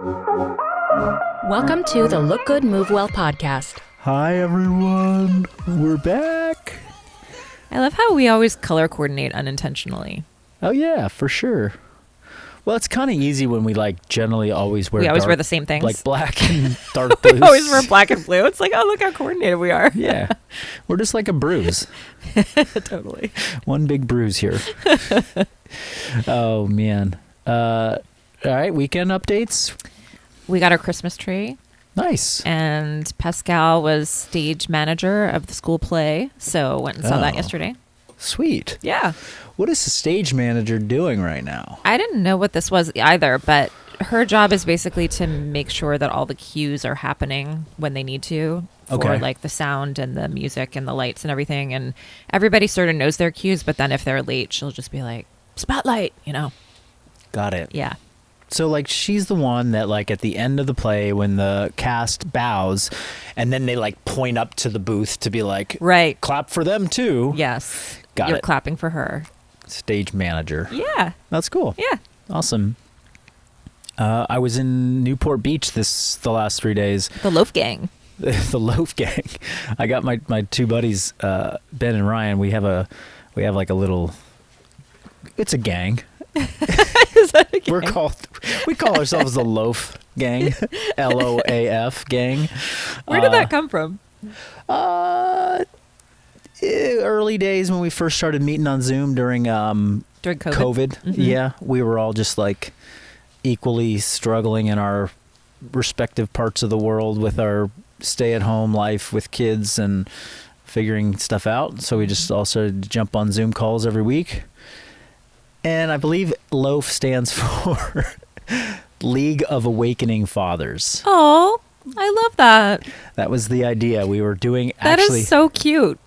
Welcome to the Look Good, Move Well podcast. Hi, everyone. We're back. I love how we always color coordinate unintentionally. Oh, yeah, for sure. Well, it's kind of easy when we generally always wear We always dark, wear the same things. like black and dark blue. We always wear black and blue. It's like, oh, look how coordinated we are. Yeah. We're just like a bruise. Totally. One big bruise here. Oh, man. All right, weekend updates. We got our Christmas tree, Nice. and Pascal was stage manager of the school play, so went and saw that Oh. yesterday. Sweet. Yeah. What is the stage manager doing right now? I didn't know what this was either, but her job is basically to make sure that all the cues are happening when they need to for Okay. like the sound and the music and the lights and everything. And everybody sort of knows their cues, but then if they're late, she'll just be like, spotlight, Got it. Yeah. So, she's the one that, at the end of the play, when the cast bows, and then they, point up to the booth to be like, Right. clap for them, too. Yes. Got You're it. clapping for her. Stage manager. Yeah. That's cool. Yeah. Awesome. I was in Newport Beach the last 3 days. The Loaf Gang. The Loaf Gang. I got my two buddies, Ben and Ryan. We have a little. It's a gang. Is that a gang? We call ourselves the Loaf Gang, LOAF gang. Where did that come from? Early days when we first started meeting on Zoom during During COVID? Mm-hmm. Yeah, we were all just equally struggling in our respective parts of the world with our stay-at-home life with kids and figuring stuff out. So we just all started to jump on Zoom calls every week. And I believe LOAF stands for League of Awakening Fathers. Oh, I love that. That was the idea. We were doing That is so cute.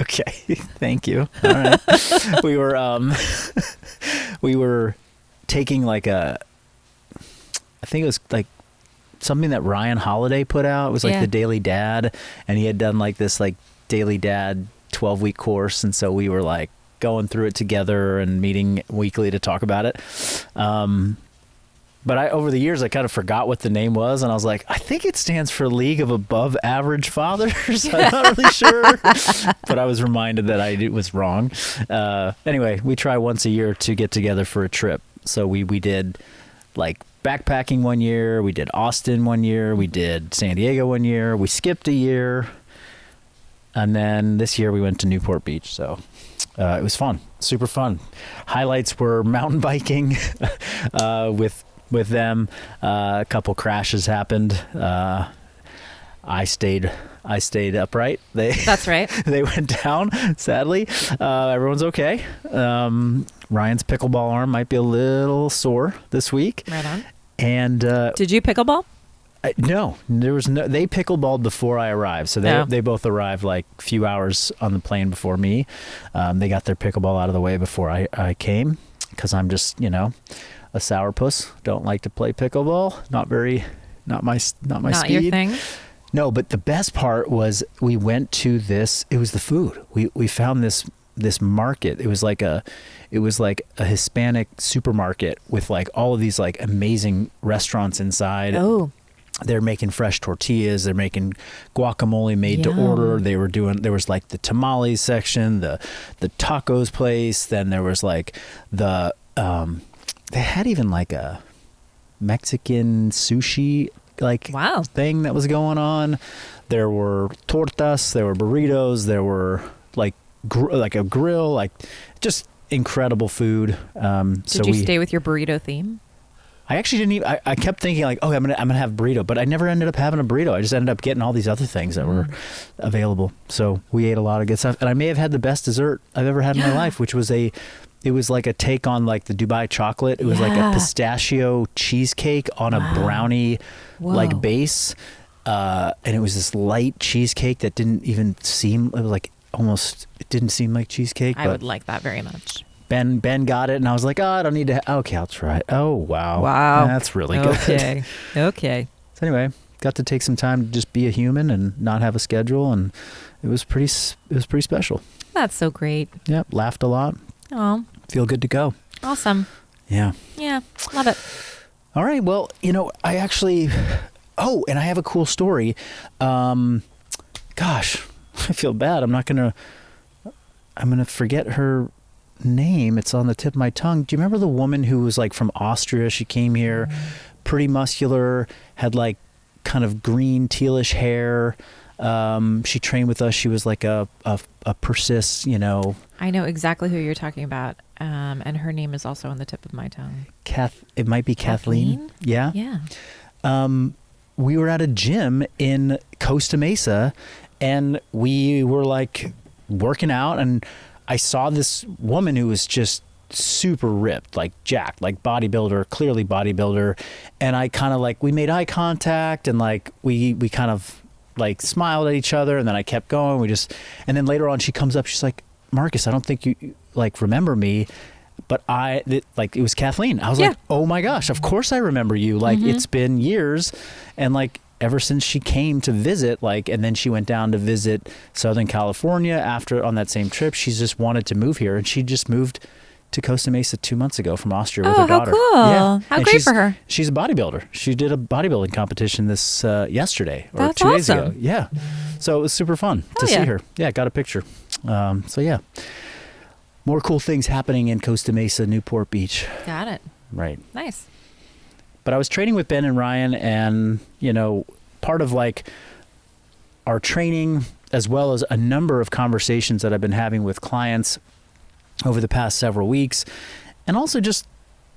Okay, thank you. All right. we were taking I think it was something that Ryan Holiday put out. It was Yeah. the Daily Dad, and he had done this Daily Dad 12-week course, and so we were going through it together and meeting weekly to talk about it. But over the years, I kind of forgot what the name was, and I was like, I think it stands for League of Above Average Fathers. I'm not really sure, but I was reminded that I was wrong. Anyway, we try once a year to get together for a trip. So we did backpacking one year, we did Austin one year, we did San Diego one year, we skipped a year, and then this year we went to Newport Beach. So it was fun, super fun. Highlights were mountain biking with them. A couple crashes happened. I stayed upright. That's right. They went down, sadly. Everyone's okay. Ryan's pickleball arm might be a little sore this week. Right on. And Did you pickleball? no, there was no. They pickleballed before I arrived, so they both arrived a few hours on the plane before me. They got their pickleball out of the way before I came, because I'm just a sourpuss. Don't like to play pickleball. Not my speed. Not your thing? No, but the best part was we went to this. It was the food. We found this market. It was like a Hispanic supermarket with all of these amazing restaurants inside. Oh. They're making fresh tortillas. They're making guacamole made to order. There was the tamales section, the tacos place. Then there was they had even a Mexican sushi Wow. thing that was going on. There were tortas, there were burritos, there were a grill, just incredible food. Did you stay with your burrito theme? I actually didn't even. I kept thinking I'm gonna have a burrito, but I never ended up having a burrito. I just ended up getting all these other things that were available. So we ate a lot of good stuff, and I may have had the best dessert I've ever had in my life, which was a take on the Dubai chocolate. It was a pistachio cheesecake on a brownie base, and it was this light cheesecake that didn't even seem. It was it didn't seem like cheesecake. I would like that very much. Ben got it, and I was like, I don't need to. Okay, I'll try it. Oh, wow. That's really good. Okay. So anyway, got to take some time to just be a human and not have a schedule, and it was pretty special. That's so great. Yep, laughed a lot. Oh. Feel good to go. Awesome. Yeah. Yeah, love it. All right. Well, I actually, and I have a cool story. Gosh, I feel bad. I'm going to forget her name. It's on the tip of my tongue. Do you remember the woman who was like from Austria? She came here, pretty muscular, had like kind of green tealish hair. She trained with us. She was like a Persist, I know exactly who you're talking about. And her name is also on the tip of my tongue. It might be Kathleen. Yeah. Yeah. We were at a gym in Costa Mesa, and we were like working out, and I saw this woman who was just super ripped, like jacked, like bodybuilder, clearly bodybuilder. And I kind of like, we made eye contact, and like we kind of like smiled at each other, and then I kept going. And then later on she comes up, she's like, Marcus, I don't think you like remember me, but it was Kathleen. I was like, oh my gosh, of course I remember you. Like it's been years, and like ever since she came to visit, and then she went down to visit Southern California on that same trip. She's just wanted to move here, and she just moved to Costa Mesa 2 months ago from Austria with her daughter. How cool. Yeah. How And great for her. She's a bodybuilder. She did a bodybuilding competition this yesterday or That's 2 days ago. awesome. Yeah. So it was super fun to see her. Yeah, got a picture. So yeah. More cool things happening in Costa Mesa, Newport Beach. Got it. Right. Nice. But I was training with Ben and Ryan, and, part of like our training, as well as a number of conversations that I've been having with clients over the past several weeks, and also just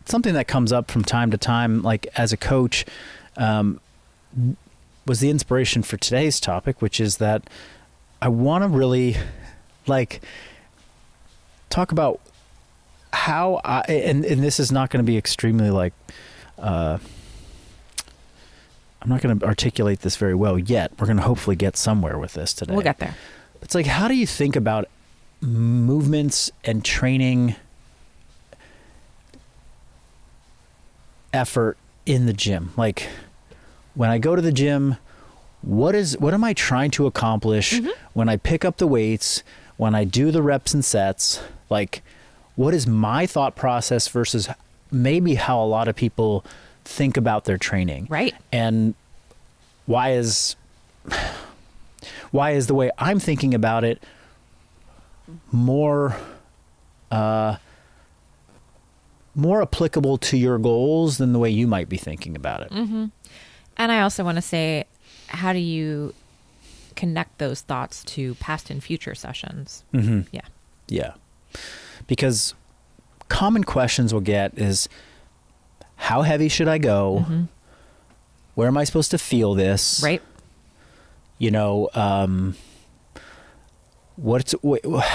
something that comes up from time to time, like as a coach, was the inspiration for today's topic, which is that I want to really talk about how and this is not going to be extremely I'm not going to articulate this very well yet. We're going to hopefully get somewhere with this today. We'll get there. It's like, how do you think about movements and training effort in the gym? Like, when I go to the gym, what am I trying to accomplish when I pick up the weights, when I do the reps and sets? Like, what is my thought process versus maybe how a lot of people think about their training? Right. And why is the way I'm thinking about it more applicable to your goals than the way you might be thinking about it? Mm-hmm. And I also want to say, how do you connect those thoughts to past and future sessions? Mm-hmm. Yeah. Yeah. Because common questions we'll get is, how heavy should I go? Mm-hmm. Where am I supposed to feel this? Right. How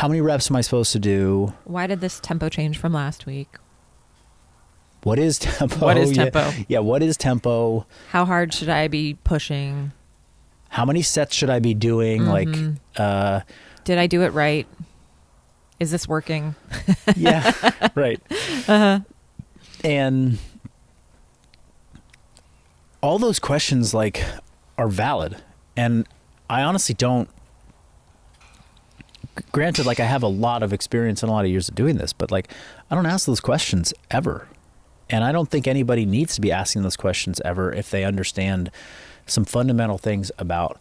many reps am I supposed to do? Why did this tempo change from last week? What is tempo? What is tempo? Yeah, what is tempo? How hard should I be pushing? How many sets should I be doing? Mm-hmm. Did I do it right? Is this working? Yeah, right. Uh-huh. And all those questions are valid. And I honestly don't, granted, I have a lot of experience and a lot of years of doing this, but I don't ask those questions ever. And I don't think anybody needs to be asking those questions ever if they understand some fundamental things about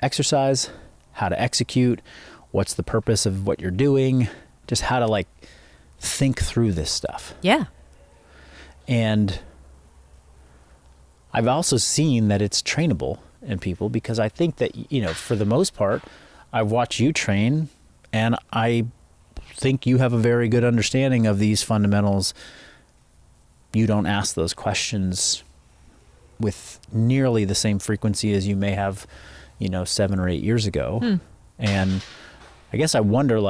exercise, how to execute, what's the purpose of what you're doing, just how to think through this stuff. Yeah. And I've also seen that it's trainable in people, because I think that, for the most part, I've watched you train, and I think you have a very good understanding of these fundamentals. You don't ask those questions with nearly the same frequency as you may have, 7 or 8 years ago. And I guess I wonder,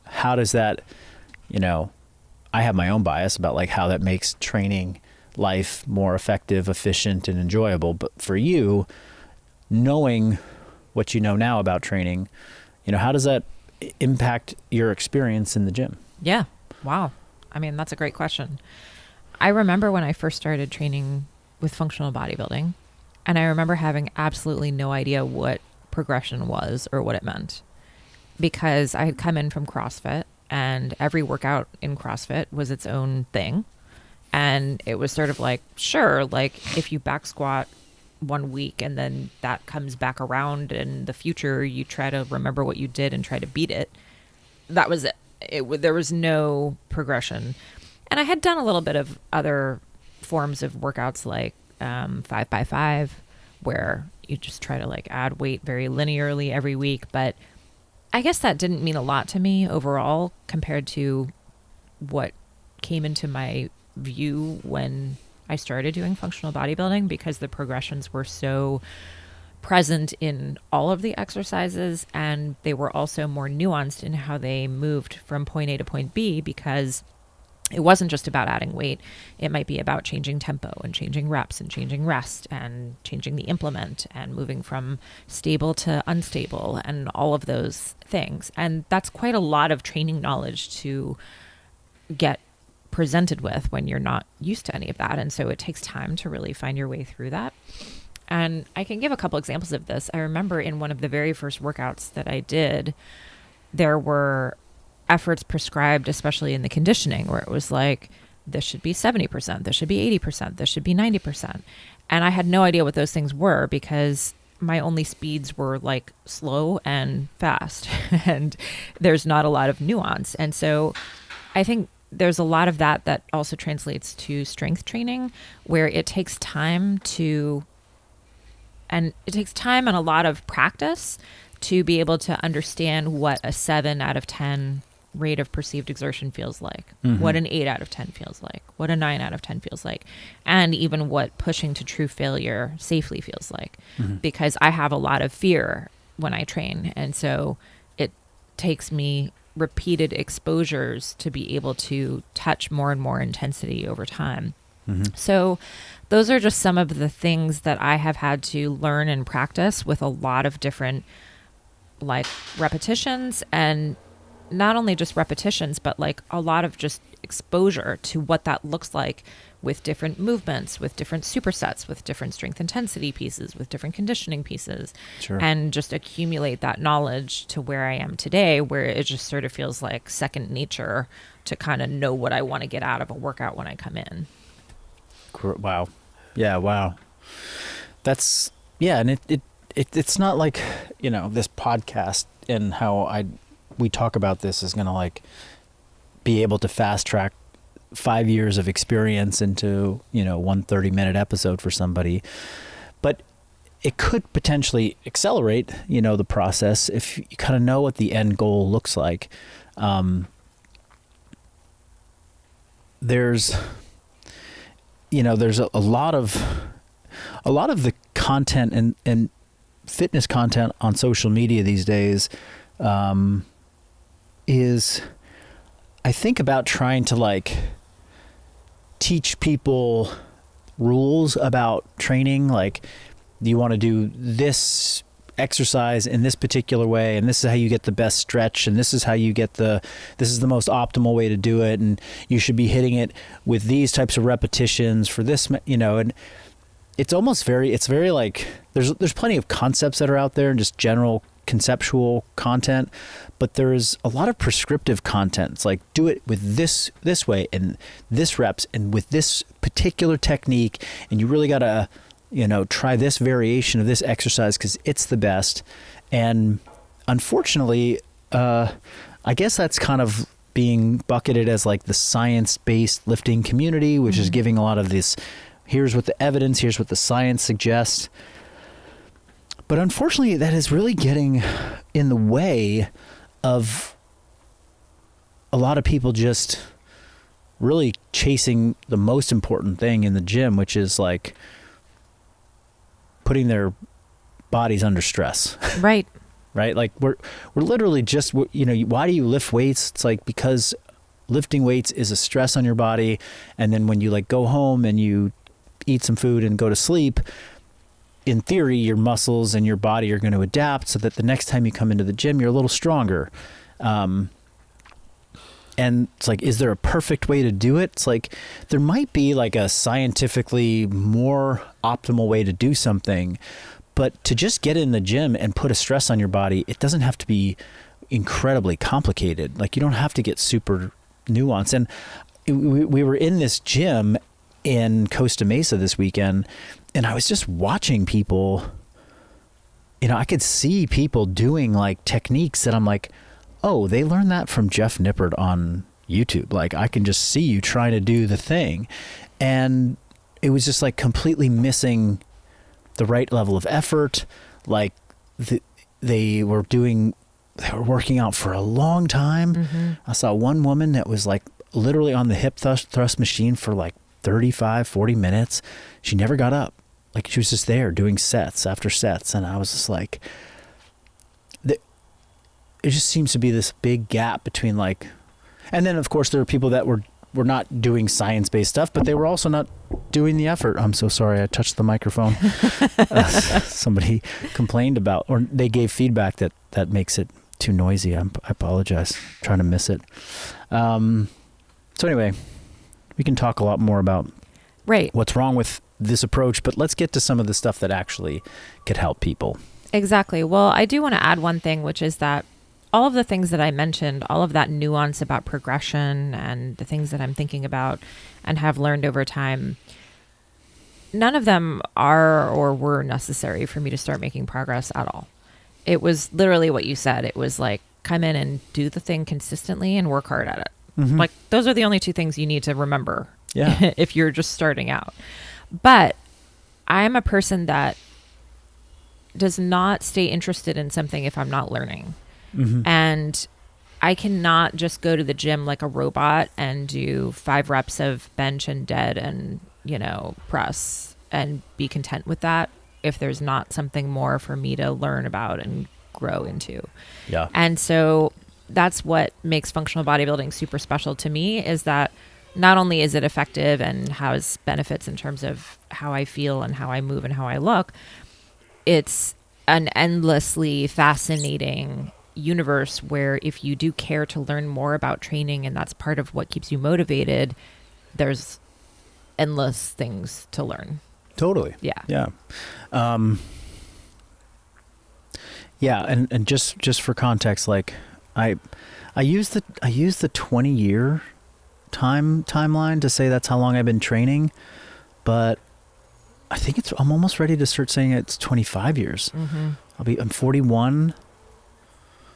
how does that, I have my own bias about how that makes training life more effective, efficient, and enjoyable. But for you, knowing what you know now about training, how does that impact your experience in the gym? Yeah. Wow. I mean, that's a great question. I remember when I first started training with functional bodybuilding, and I remember having absolutely no idea what progression was or what it meant, because I had come in from CrossFit, and every workout in CrossFit was its own thing. And it was sort of like, sure, like if you back squat 1 week and then that comes back around in the future, you try to remember what you did and try to beat it. That was it. There was no progression. And I had done a little bit of other forms of workouts like 5x5, where you just try to like add weight very linearly every week. But I guess that didn't mean a lot to me overall compared to what came into my view when I started doing functional bodybuilding, because the progressions were so present in all of the exercises, and they were also more nuanced in how they moved from point A to point B, because it wasn't just about adding weight. It might be about changing tempo and changing reps and changing rest and changing the implement and moving from stable to unstable and all of those things. And that's quite a lot of training knowledge to get presented with when you're not used to any of that. And so it takes time to really find your way through that. And I can give a couple examples of this. I remember in one of the very first workouts that I did, there were efforts prescribed, especially in the conditioning, where it was like, this should be 70%, this should be 80%, this should be 90%. And I had no idea what those things were, because my only speeds were like slow and fast, and there's not a lot of nuance. And so I think there's a lot of that also translates to strength training, where it takes time and a lot of practice to be able to understand what a 7 out of 10 rate of perceived exertion feels like, what an 8 out of 10 feels like, what a 9 out of 10 feels like, and even what pushing to true failure safely feels like. Because I have a lot of fear when I train. And so it takes me repeated exposures to be able to touch more and more intensity over time. So those are just some of the things that I have had to learn and practice with a lot of different like repetitions, and not only just repetitions, but like a lot of just exposure to what that looks like with different movements, with different supersets, with different strength intensity pieces, with different conditioning pieces, and just accumulate that knowledge to where I am today, where it just sort of feels like second nature to kind of know what I want to get out of a workout when I come in. Wow. Yeah. Wow. That's, yeah. And it's not like, you know, this podcast and how we talk about this is going to like be able to fast track 5 years of experience into, you know, 1 30-minute episode for somebody, but it could potentially accelerate, you know, the process if you kind of know what the end goal looks like. There's a lot of the content and fitness content on social media these days, is I think about trying to like teach people rules about training. Like, do you want to do this exercise in this particular way, and this is how you get the best stretch, and this is how you get this is the most optimal way to do it, and you should be hitting it with these types of repetitions for this, you know. And it's very like there's plenty of concepts that are out there and just general conceptual content, but there's a lot of prescriptive content. It's like, do it with this way and this reps and with this particular technique, and you really got to, you know, try this variation of this exercise because it's the best. And unfortunately, I guess that's kind of being bucketed as like the science-based lifting community, which is giving a lot of this, here's what the evidence, here's what the science suggests. But unfortunately, that is really getting in the way of a lot of people just really chasing the most important thing in the gym, which is like putting their bodies under stress. Right. Right. Like we're literally just, you know, why do you lift weights? It's like, because lifting weights is a stress on your body. And then when you like go home and you eat some food and go to sleep, in theory, your muscles and your body are going to adapt so that the next time you come into the gym, you're a little stronger. And it's like, is there a perfect way to do it? It's like, there might be like a scientifically more optimal way to do something, but to just get in the gym and put a stress on your body, it doesn't have to be incredibly complicated. Like, you don't have to get super nuanced. And we were in this gym in Costa Mesa this weekend, and I was just watching people. I could see people doing like techniques that I'm like, oh, they learned that from Jeff Nippert on YouTube. Like, I can just see you trying to do the thing. And it was just like completely missing the right level of effort. Like they were working out for a long time. Mm-hmm. I saw one woman that was like literally on the hip thrust machine for like 35, 40 minutes. She never got up. Like, she was just there doing sets after sets. And I was just like, it just seems to be this big gap between like, and then of course there are people that were not doing science-based stuff, but they were also not doing the effort. I'm so sorry, I touched the microphone. Somebody complained about, or they gave feedback that makes it too noisy. I apologize. I'm trying to miss it. So anyway, we can talk a lot more about what's wrong with this approach, but let's get to some of the stuff that actually could help people. Exactly. Well, I do want to add one thing, which is that all of the things that I mentioned, all of that nuance about progression and the things that I'm thinking about and have learned over time, none of them are or were necessary for me to start making progress at all. It was literally what you said. It was like, come in and do the thing consistently and work hard at it. Mm-hmm. Like, those are the only two things you need to remember if you're just starting out. But I'm a person that does not stay interested in something if I'm not learning. Mm-hmm. And I cannot just go to the gym like a robot and do 5 reps of bench and dead and, press and be content with that if there's not something more for me to learn about and grow into. Yeah. And so that's what makes functional bodybuilding super special to me, is that not only is it effective and has benefits in terms of how I feel and how I move and how I look, it's an endlessly fascinating universe where if you do care to learn more about training and that's part of what keeps you motivated, there's endless things to learn. Totally. Yeah. Yeah. And just for context, like I use the 20-year timeline to say that's how long I've been training, but I think I'm almost ready to start saying it's 25 years. Mm-hmm. I'm 41.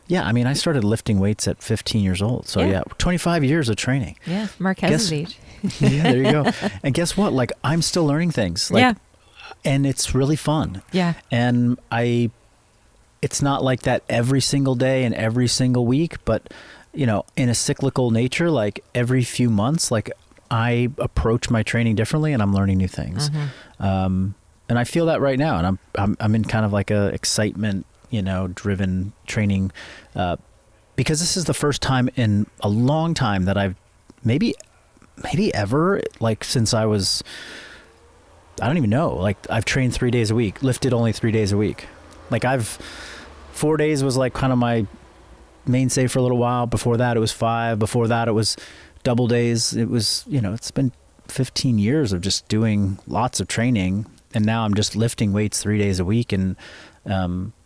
Yeah, I mean, I started lifting weights at 15 years old. So 25 years of training. Yeah, Marquez's age. Yeah, there you go. And guess what? Like, I'm still learning things. Like, and it's really fun. Yeah. And it's not like that every single day and every single week, but in a cyclical nature, like every few months, like I approach my training differently and I'm learning new things. Mm-hmm. And I feel that right now. And I'm in kind of like a excitement, driven training, because this is the first time in a long time that I've maybe ever, like since I was, I don't even know, like I've trained 3 days a week, lifted only 3 days a week. Like 4 days was like kind of my mainstay for a little while. Before that it was 5. Before that it was double days. It was, it's been 15 years of just doing lots of training. And now I'm just lifting weights 3 days a week and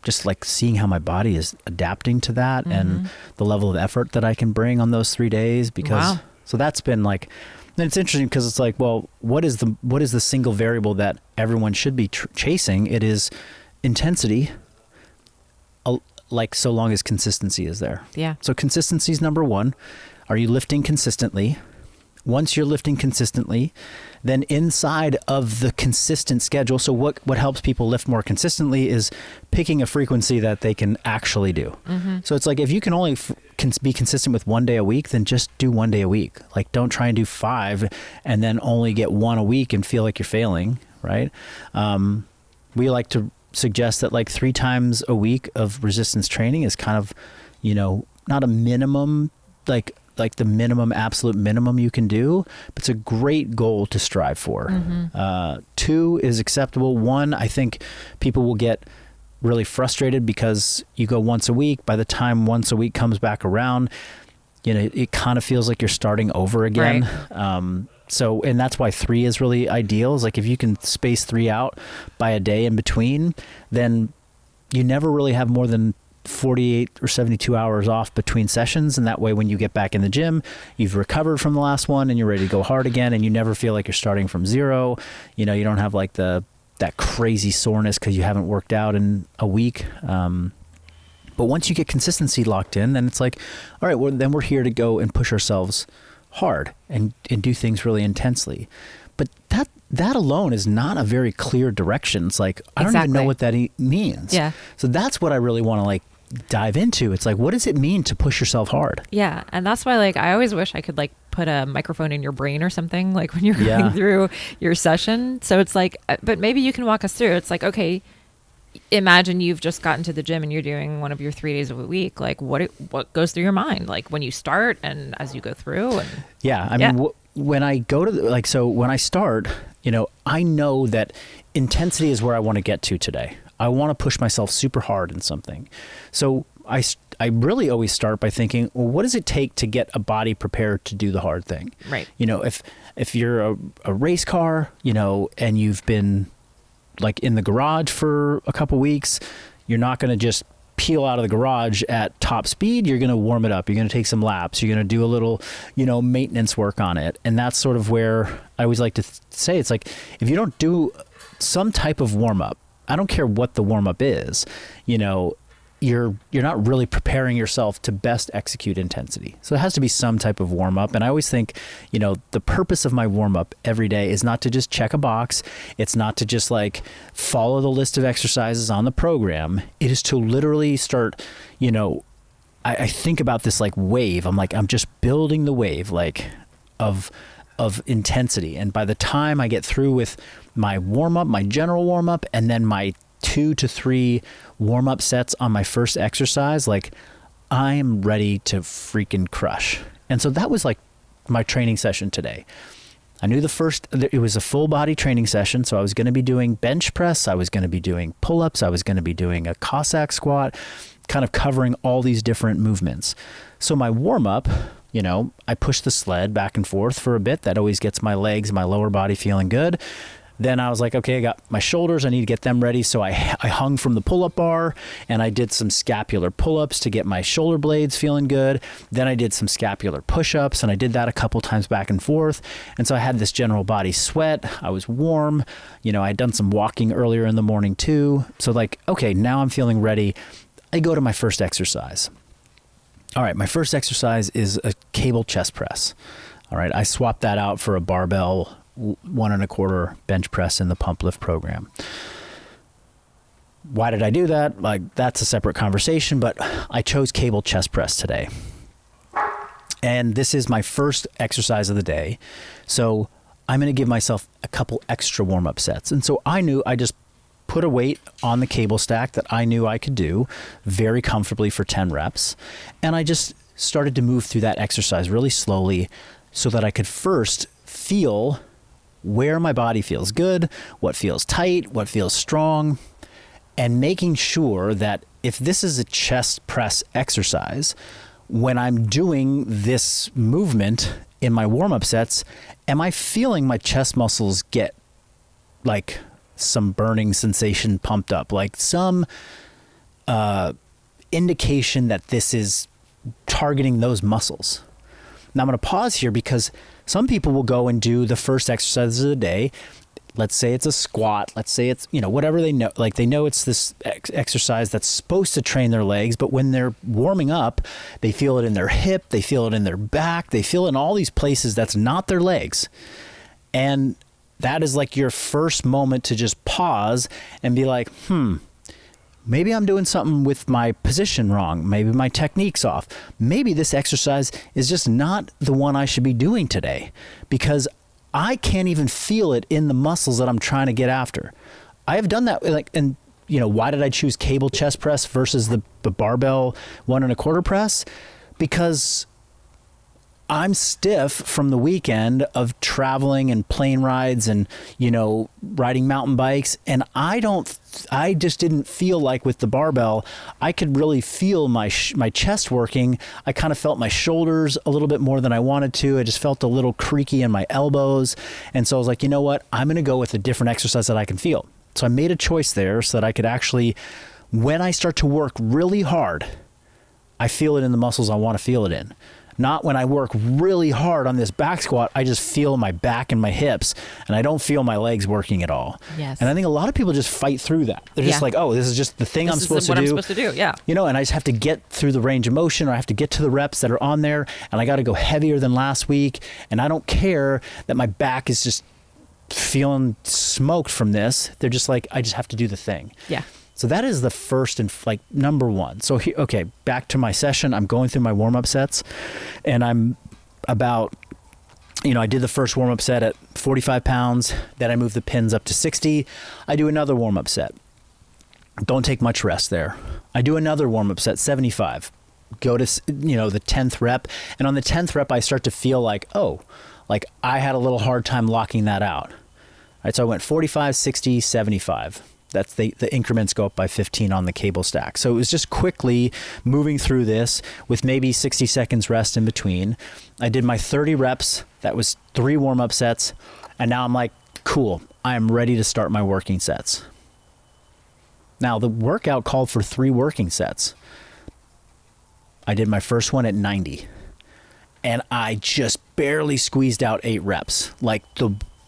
just like seeing how my body is adapting to that. Mm-hmm. And the level of effort that I can bring on those 3 days, because so that's been like, and it's interesting because it's like, well, what is the single variable that everyone should be chasing? It is intensity, like so long as consistency is there. Yeah. So consistency is number one. Are you lifting consistently? Once you're lifting consistently, then inside of the consistent schedule, so what helps people lift more consistently is picking a frequency that they can actually do. Mm-hmm. So it's like, if you can only be consistent with 1 day a week, then just do 1 day a week. Like, don't try and do 5 and then only get 1 a week and feel like you're failing, right? We like to suggest that like 3 times a week of resistance training is kind of, not a minimum, like the minimum, absolute minimum you can do, but it's a great goal to strive for. Mm-hmm. 2 is acceptable. 1, I think people will get really frustrated because you go once a week. By the time once a week comes back around, it kind of feels like you're starting over again. Right. So, and that's why 3 is really ideal. Is like, if you can space 3 out by a day in between, then you never really have more than 48 or 72 hours off between sessions. And that way, when you get back in the gym, you've recovered from the last one and you're ready to go hard again. And you never feel like you're starting from zero. You know, you don't have like that crazy soreness because you haven't worked out in a week. But once you get consistency locked in, then it's like, all right, well, then we're here to go and push ourselves hard and do things really intensely. But that alone is not a very clear direction. It's like, I don't even know what that means. Yeah. So that's what I really want to like dive into. It's like, what does it mean to push yourself hard? Yeah. And that's why like I always wish I could like put a microphone in your brain or something like when you're going through your session. So it's like, but maybe you can walk us through. It's like, okay, imagine you've just gotten to the gym and you're doing one of your 3 days of a week. Like what goes through your mind? Like when you start and as you go through? And I mean, when I go to so when I start, you know, I know that intensity is where I want to get to today. I want to push myself super hard in something. So I really always start by thinking, well, what does it take to get a body prepared to do the hard thing? Right. You know, if you're a race car, you know, and you've been like in the garage for a couple weeks, you're not going to just peel out of the garage at top speed. You're going to warm it up. You're going to take some laps. You're going to do a little, you know, maintenance work on it. And that's sort of where I always like to say, it's like, if you don't do some type of warm up, I don't care what the warm up is, you know, you're not really preparing yourself to best execute intensity. So it has to be some type of warm up. And I always think, you know, the purpose of my warm up every day is not to just check a box. It's not to just like follow the list of exercises on the program. It is to literally start, you know, I think about this like wave. I'm just building the wave like of intensity. And by the time I get through with my warm up, my general warm up, and then my 2 to 3 warm-up sets on my first exercise, like I am ready to freaking crush. And so that was like my training session today. I knew it was a full body training session. So I was going to be doing bench press. I was going to be doing pull-ups. I was going to be doing a Cossack squat, kind of covering all these different movements. So my warm-up, you know, I push the sled back and forth for a bit. That always gets my legs, my lower body feeling good. Then I was like, okay, I got my shoulders. I need to get them ready. So I hung from the pull-up bar and I did some scapular pull-ups to get my shoulder blades feeling good. Then I did some scapular push-ups and I did that a couple times back and forth. And so I had this general body sweat. I was warm. You know, I'd done some walking earlier in the morning too. So like, okay, now I'm feeling ready. I go to my first exercise. All right, my first exercise is a cable chest press. All right, I swapped that out for a barbell 1.25 bench press in the pump lift program. Why did I do that? Like, that's a separate conversation, but I chose cable chest press today. And this is my first exercise of the day. So I'm going to give myself a couple extra warm-up sets. And so I knew I just put a weight on the cable stack that I knew I could do very comfortably for 10 reps. And I just started to move through that exercise really slowly so that I could first feel where my body feels good, what feels tight, what feels strong, and making sure that if this is a chest press exercise, when I'm doing this movement in my warm-up sets, am I feeling my chest muscles get like some burning sensation pumped up, like some indication that this is targeting those muscles? Now I'm going to pause here because some people will go and do the first exercises of the day. Let's say it's a squat. Let's say it's, you know, whatever they know. Like they know it's this exercise that's supposed to train their legs, but when they're warming up, they feel it in their hip, they feel it in their back, they feel it in all these places that's not their legs. And that is like your first moment to just pause and be like, maybe I'm doing something with my position wrong. Maybe my technique's off. Maybe this exercise is just not the one I should be doing today because I can't even feel it in the muscles that I'm trying to get after. I have done that. Like, and you know, why did I choose cable chest press versus the barbell 1.25 press? Because I'm stiff from the weekend of traveling and plane rides and, you know, riding mountain bikes. And I just didn't feel like with the barbell, I could really feel my chest working. I kind of felt my shoulders a little bit more than I wanted to. I just felt a little creaky in my elbows. And so I was like, you know what? I'm going to go with a different exercise that I can feel. So I made a choice there so that I could actually When I start to work really hard, I feel it in the muscles I want to feel it in. Not when I work really hard on this back squat, I just feel my back and my hips, and I don't feel my legs working at all. Yes. And I think a lot of people just fight through that. They're just like, oh, this is just the thing I'm supposed to do. I'm supposed to do, yeah. You know, and I just have to get through the range of motion, or I have to get to the reps that are on there, and I got to go heavier than last week, and I don't care that my back is just feeling smoked from this. They're just like, I just have to do the thing. Yeah. So that is the first and like number one. So okay, back to my session. I'm going through my warm-up sets, and I'm about, I did the first warm-up set at 45 pounds. Then I moved the pins up to 60. I do another warm-up set. Don't take much rest there. I do another warm-up set, 75. Go to, the 10th rep. And on the 10th rep, I start to feel like, oh, like I had a little hard time locking that out. All right, so I went 45, 60, 75. That's the increments go up by 15 on the cable stack. So it was just quickly moving through this with maybe 60 seconds rest in between. I did my 30 reps. That was 3 warm-up sets. And now I'm like, cool, I am ready to start my working sets. Now the workout called for 3 working sets. I did my first one at 90. And I just barely squeezed out 8 reps. Like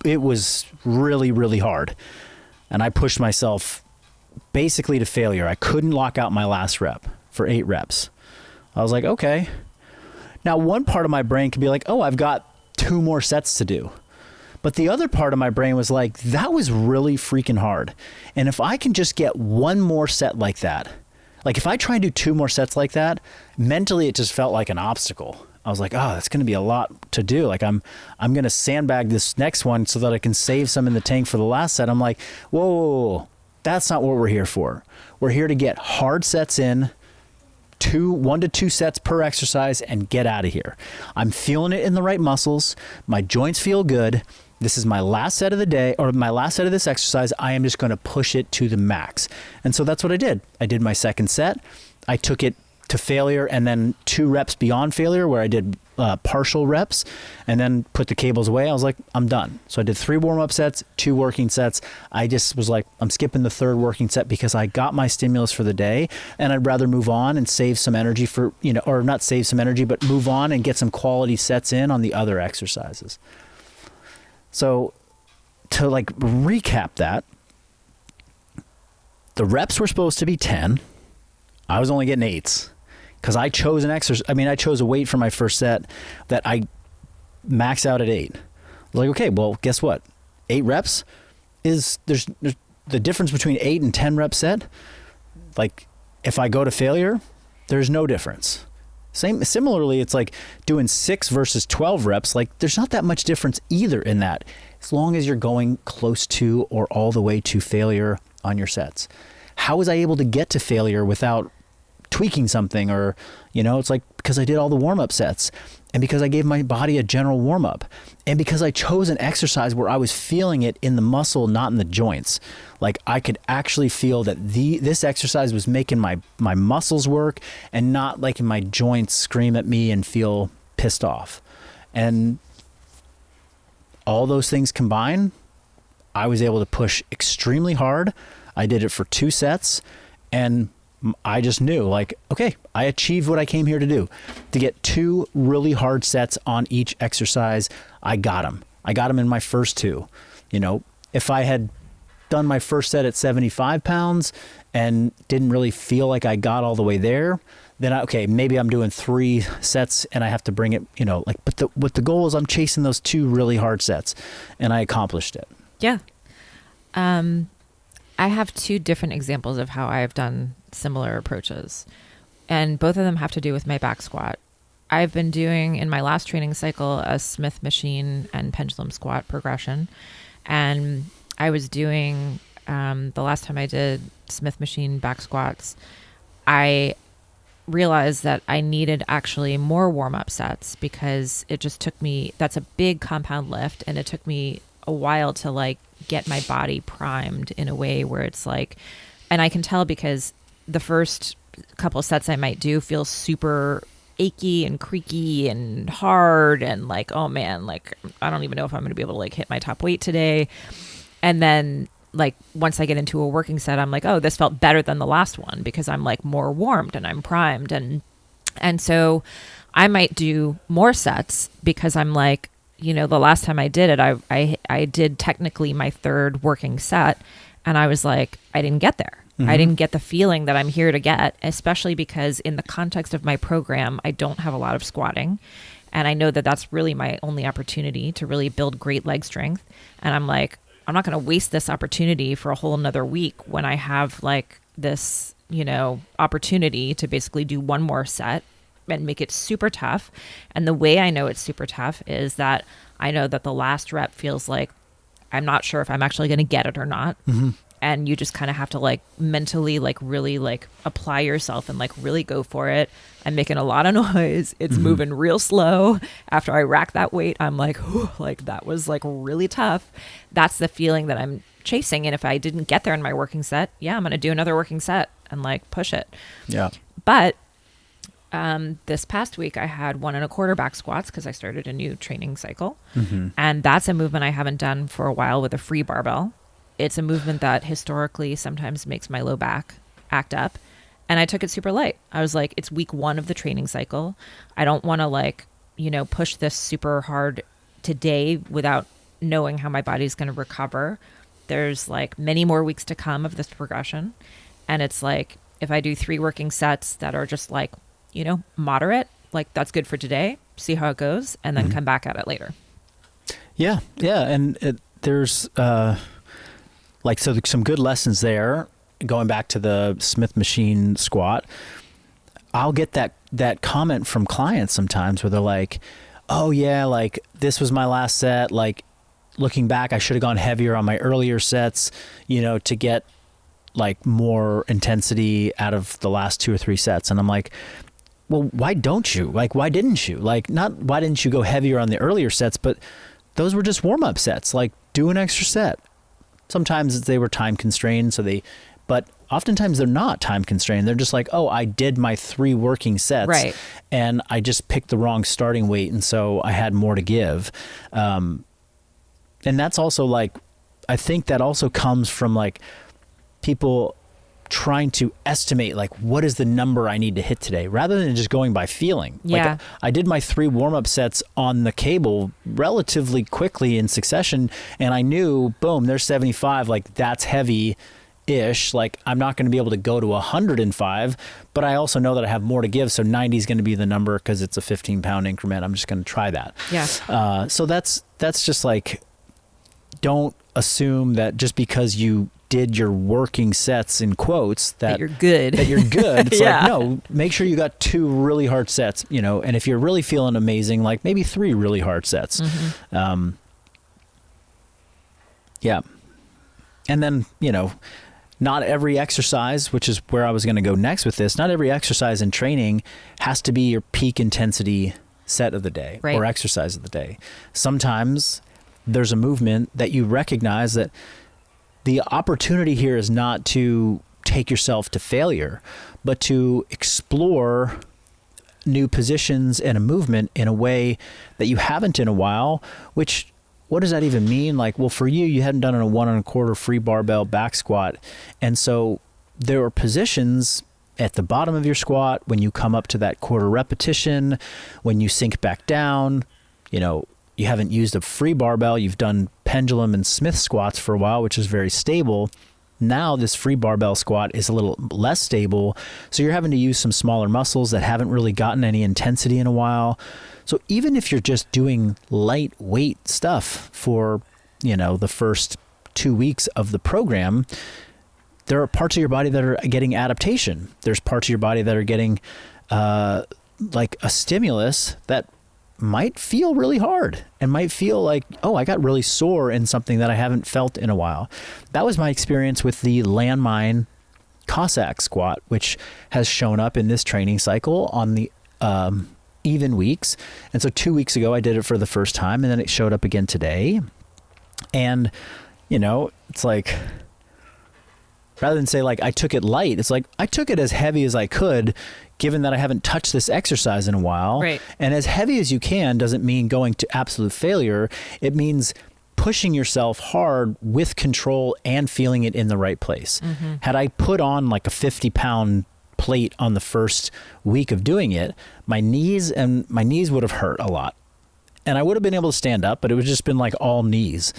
it was really, really hard. And I pushed myself basically to failure. I couldn't lock out my last rep for 8 reps. I was like, okay. Now, one part of my brain could be like, oh, I've got 2 more sets to do. But the other part of my brain was like, that was really freaking hard. And if I can just get 1 more set like that, like if I try and do 2 more sets like that, mentally it just felt like an obstacle. I was like, oh, that's going to be a lot to do. Like I'm going to sandbag this next one so that I can save some in the tank for the last set. I'm like, whoa, that's not what we're here for. We're here to get hard sets in, 1 to 2 sets per exercise, and get out of here. I'm feeling it in the right muscles. My joints feel good. This is my last set of the day, or my last set of this exercise. I am just going to push it to the max. And so that's what I did. I did my second set. I took it to failure, and then 2 reps beyond failure where I did partial reps, and then put the cables away. I was like, I'm done. So I did 3 warm-up sets, 2 working sets. I just was like, I'm skipping the 3rd working set because I got my stimulus for the day, and I'd rather move on and save some energy for, or not save some energy, but move on and get some quality sets in on the other exercises. So to like recap that, the reps were supposed to be 10. I was only getting 8s. Because I chose I chose a weight for my first set that I maxed out at 8. I was like, okay, well, guess what? 8 reps is, there's the difference between 8 and 10 rep set. Like, if I go to failure, there's no difference. Similarly, it's like doing 6 versus 12 reps. Like, there's not that much difference either in that, as long as you're going close to or all the way to failure on your sets. How was I able to get to failure without tweaking something? Or, it's like, because I did all the warm-up sets, and because I gave my body a general warm-up, and because I chose an exercise where I was feeling it in the muscle, not in the joints. Like, I could actually feel that this exercise was making my muscles work, and not letting my joints scream at me and feel pissed off. And all those things combined, I was able to push extremely hard. I did it for 2 sets, and I just knew, like, okay, I achieved what I came here to do, to get 2 really hard sets on each exercise. I got them. I got them in my first 2. If I had done my first set at 75 pounds and didn't really feel like I got all the way there, then okay, maybe I'm doing 3 sets and I have to bring it, but what the goal is, I'm chasing those 2 really hard sets, and I accomplished it. Yeah. I have 2 different examples of how I have done similar approaches, and both of them have to do with my back squat. I've been doing, in my last training cycle, a Smith machine and pendulum squat progression, and I was doing, the last time I did Smith machine back squats, I realized that I needed actually more warm-up sets, because it just took me, that's a big compound lift, and it took me a while to like get my body primed in a way where it's like, and I can tell because the first couple of sets I might do feel super achy and creaky and hard, and like, oh man, like I don't even know if I'm going to be able to like hit my top weight today. And then like once I get into a working set, I'm like, oh, this felt better than the last one because I'm like more warmed and I'm primed. And so I might do more sets because I'm like, you know, the last time I did it, I did technically my third working set, and I was like, I didn't get there. I didn't get the feeling that I'm here to get, especially because in the context of my program, I don't have a lot of squatting. And I know that that's really my only opportunity to really build great leg strength. And I'm like, I'm not going to waste this opportunity for a whole another week when I have like this, you know, opportunity to basically do one more set and make it super tough. And the way I know it's super tough is that I know that the last rep feels like I'm not sure if I'm actually going to get it or not. And you just kind of have to like mentally like really like apply yourself and like really go for it. I'm making a lot of noise. It's moving real slow. After I rack that weight, I'm like, whew, like that was like really tough. That's the feeling that I'm chasing. And if I didn't get there in my working set, yeah, I'm going to do another working set and like push it. Yeah. But this past week I had 1 1/4 back squats because I started a new training cycle. And that's a movement I haven't done for a while with a free barbell. It's a movement that historically sometimes makes my low back act up. And I took it super light. I was like, it's week 1 of the training cycle. I don't want to like, you know, push this super hard today without knowing how my body's going to recover. There's like many more weeks to come of this progression. And it's like, if I do 3 working sets that are just like, you know, moderate, like that's good for today, see how it goes, and then come back at it later. Yeah. Yeah. And there's, like, so some good lessons there. Going back to the Smith machine squat, I'll get that comment from clients sometimes where they're like, oh yeah, like this was my last set. Like looking back, I should have gone heavier on my earlier sets, you know, to get like more intensity out of the last 2 or 3 sets. And I'm like, well, why don't you? Like, why didn't you? Like, not why didn't you go heavier on the earlier sets, but those were just warm-up sets. Like, do an extra set. Sometimes they were time constrained, but oftentimes they're not time constrained. They're just like, oh, I did my 3 working sets, right, and I just picked the wrong starting weight, and so I had more to give. And that's also like, I think that also comes from like people trying to estimate like what is the number I need to hit today rather than just going by feeling. Yeah. Like I did my 3 warm-up sets on the cable relatively quickly in succession, and I knew, boom, there's 75, like that's heavy-ish. Like I'm not going to be able to go to 105, but I also know that I have more to give, so 90 is going to be the number because it's a 15-pound increment. I'm just going to try that. Yeah. So that's just like, don't assume that just because you did your working sets in quotes that you're good. That you're good. It's Yeah. like, no, make sure you got 2 really hard sets, you know, and if you're really feeling amazing, like maybe 3 really hard sets. Yeah. And then, you know, not every exercise, which is where I was going to go next with this, not every exercise in training has to be your peak intensity set of the day, right, or exercise of the day. Sometimes there's a movement that you recognize that the opportunity here is not to take yourself to failure, but to explore new positions and a movement in a way that you haven't in a while, which, what does that even mean? Like, well, for you hadn't done a 1 1/4 free barbell back squat. And so there are positions at the bottom of your squat when you come up to that quarter repetition, when you sink back down, you know, you haven't used a free barbell, you've done pendulum and Smith squats for a while, which is very stable. Now this free barbell squat is a little less stable, so you're having to use some smaller muscles that haven't really gotten any intensity in a while. So even if you're just doing lightweight stuff for, you know, the first 2 weeks of the program, there are parts of your body that are getting adaptation. There's parts of your body that are getting like a stimulus that might feel really hard and might feel like, oh, I got really sore in something that I haven't felt in a while. That was my experience with the landmine Cossack squat, which has shown up in this training cycle on the even weeks. And so 2 weeks ago, I did it for the first time, and then it showed up again today. And, you know, it's like, rather than say like I took it light, it's like I took it as heavy as I could, given that I haven't touched this exercise in a while. Right. And as heavy as you can doesn't mean going to absolute failure. It means pushing yourself hard with control and feeling it in the right place. Had I put on like a 50-pound plate on the first week of doing it, my knees would have hurt a lot. And I would have been able to stand up, but it would just been like all knees.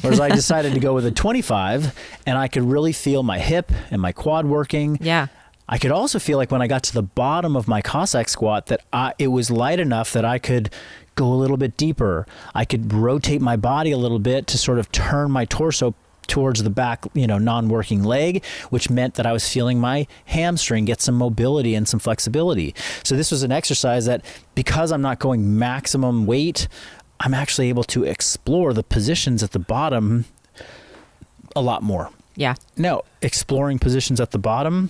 Whereas I decided to go with a 25, and I could really feel my hip and my quad working. Yeah. I could also feel like when I got to the bottom of my Cossack squat that it was light enough that I could go a little bit deeper. I could rotate my body a little bit to sort of turn my torso towards the back, non-working leg, which meant that I was feeling my hamstring get some mobility and some flexibility. So this was an exercise that, because I'm not going maximum weight, I'm actually able to explore the positions at the bottom a lot more. Yeah. Now, exploring positions at the bottom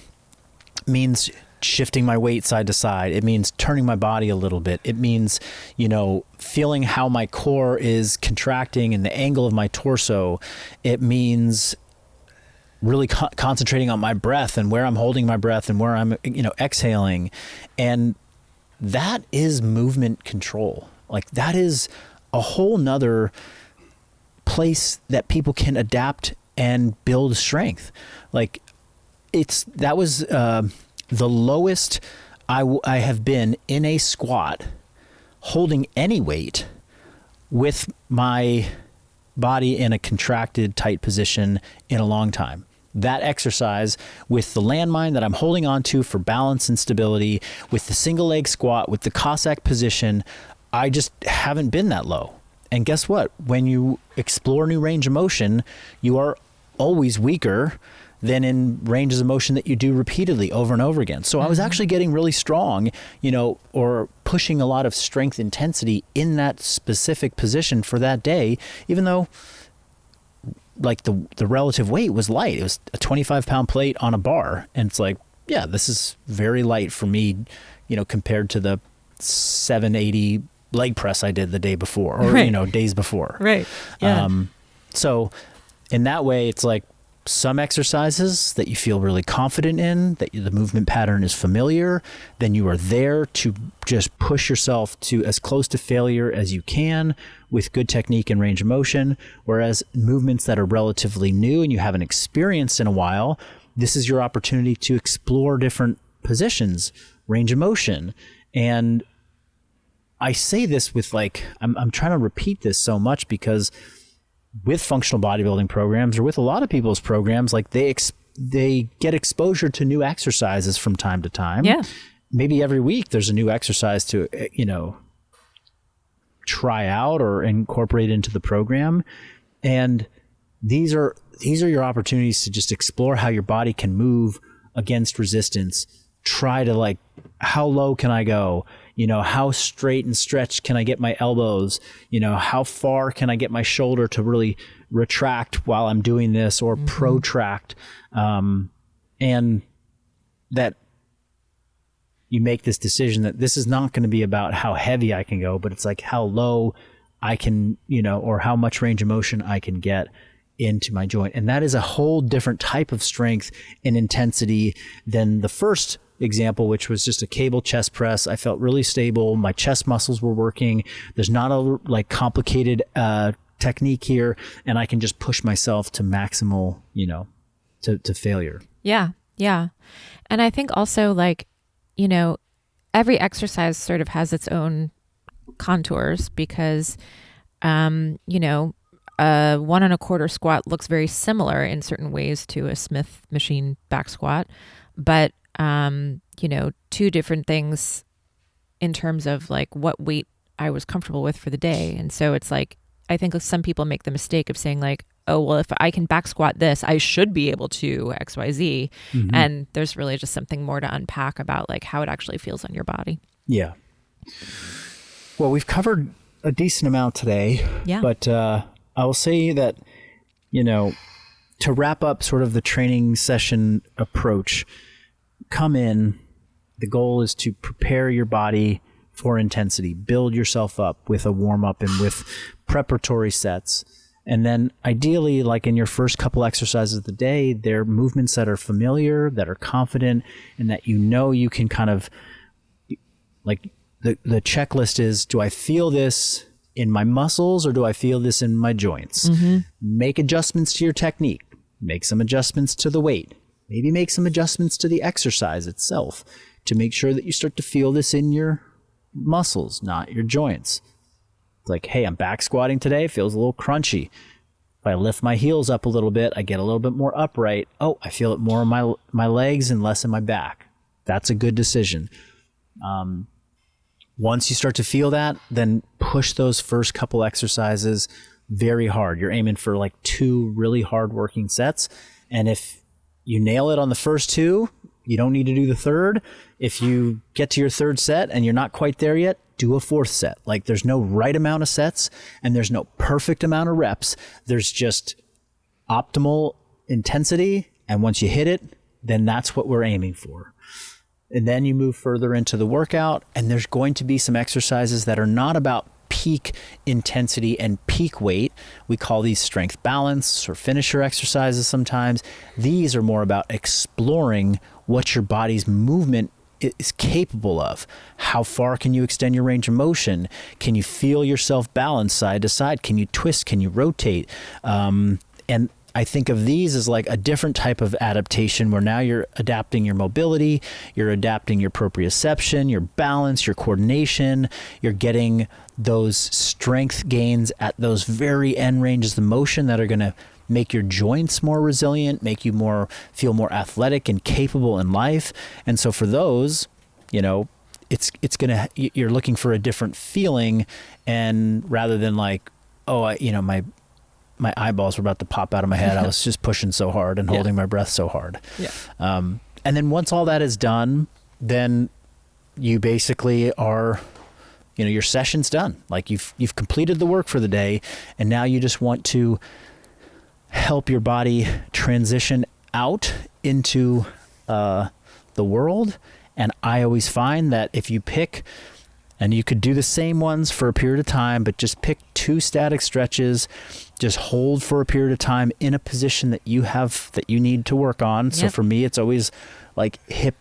means shifting my weight side to side. It means turning my body a little bit. It means, feeling how my core is contracting and the angle of my torso. It means really concentrating on my breath and where I'm holding my breath and where I'm, exhaling. And that is movement control. Like, that is a whole nother place that people can adapt and build strength. Like, that was the lowest I have been in a squat holding any weight with my body in a contracted, tight position in a long time. That exercise with the landmine that I'm holding on to for balance and stability, with the single leg squat, with the Cossack position, I just haven't been that low. And guess what? When you explore new range of motion, you are always weaker than in ranges of motion that you do repeatedly over and over again. So I was actually getting really strong, or pushing a lot of strength intensity in that specific position for that day, even though like the relative weight was light. It was a 25-pound plate on a bar. And it's like, yeah, this is very light for me, compared to the 780 leg press I did the day before, or, days before. Right. Yeah. So in that way, it's like, some exercises that you feel really confident in, that the movement pattern is familiar, then you are there to just push yourself to as close to failure as you can with good technique and range of motion. Whereas movements that are relatively new and you haven't experienced in a while, this is your opportunity to explore different positions, range of motion. And I say this with I'm trying to repeat this so much because with functional bodybuilding programs, or with a lot of people's programs, like they get exposure to new exercises from time to time. Yeah. Maybe every week there's a new exercise to, try out or incorporate into the program. And these are your opportunities to just explore how your body can move against resistance. Try to how low can I go? How straight and stretched can I get my elbows? How far can I get my shoulder to really retract while I'm doing this, or protract? And that you make this decision that this is not going to be about how heavy I can go, but it's like how low I can, or how much range of motion I can get into my joint. And that is a whole different type of strength and intensity than the first example, which was just a cable chest press. I felt really stable. My chest muscles were working. There's not a complicated technique here, and I can just push myself to maximal, to failure. Yeah. Yeah. And I think also every exercise sort of has its own contours because, a 1 1/4 squat looks very similar in certain ways to a Smith machine back squat, but two different things in terms of what weight I was comfortable with for the day. And so it's I think some people make the mistake of saying oh, well, if I can back squat this, I should be able to XYZ. Mm-hmm. And there's really just something more to unpack about how it actually feels on your body. Yeah. Well, we've covered a decent amount today, but I will say that, to wrap up sort of the training session approach, come in, the goal is to prepare your body for intensity, build yourself up with a warm up and with preparatory sets. And then ideally, in your first couple exercises of the day, they're movements that are familiar, that are confident, and that you can kind of, the checklist is, do I feel this in my muscles or do I feel this in my joints? Make adjustments to your technique. Make some adjustments to the weight. Maybe make some adjustments to the exercise itself to make sure that you start to feel this in your muscles, not your joints. It's like, hey, I'm back squatting today. It feels a little crunchy. If I lift my heels up a little bit, I get a little bit more upright. Oh, I feel it more in my legs and less in my back. That's a good decision. Once you start to feel that, then push those first couple exercises very hard. You're aiming for like 2 really hard working sets. And if you nail it on the first 2, you don't need to do the third. If you get to your third set and you're not quite there yet, do a 4th set. Like there's no right amount of sets and there's no perfect amount of reps. There's just optimal intensity. And once you hit it, then that's what we're aiming for. And then you move further into the workout and there's going to be some exercises that are not about peak intensity and peak weight. We call these strength balance or finisher exercises sometimes. These are more about exploring what your body's movement is capable of. How far can you extend your range of motion? Can you feel yourself balance side to side? Can you twist? Can you rotate? And I think of these as like a different type of adaptation where now you're adapting your mobility, you're adapting your proprioception, your balance, your coordination, you're getting those strength gains at those very end ranges of motion that are going to make your joints more resilient, make you feel more athletic and capable in life. And so for those, it's going to, you're looking for a different feeling, and rather than like, oh, my eyeballs were about to pop out of my head. I was just pushing so hard and holding my breath so hard. Yeah. And then once all that is done, then you basically are, your session's done. Like you've completed the work for the day, and now you just want to help your body transition out into the world. And I always find that if you pick, and you could do the same ones for a period of time, but just pick 2 static stretches, just hold for a period of time in a position that you need to work on. Yep. So for me, it's always like hip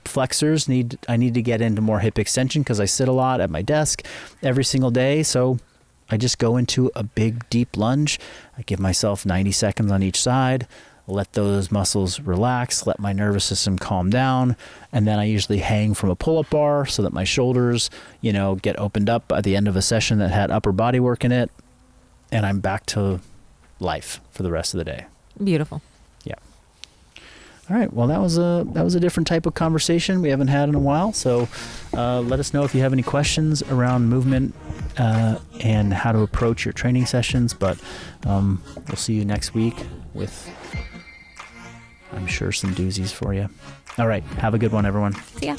flexors. I need to get into more hip extension because I sit a lot at my desk every single day. So I just go into a big deep lunge. I give myself 90 seconds on each side. Let those muscles relax, let my nervous system calm down, and then I usually hang from a pull-up bar so that my shoulders, get opened up by the end of a session that had upper body work in it, and I'm back to life for the rest of the day. Beautiful. Yeah. All right. Well, that was a different type of conversation we haven't had in a while. So let us know if you have any questions around movement and how to approach your training sessions. But we'll see you next week with, I'm sure, some doozies for you. All right. Have a good one, everyone. See ya.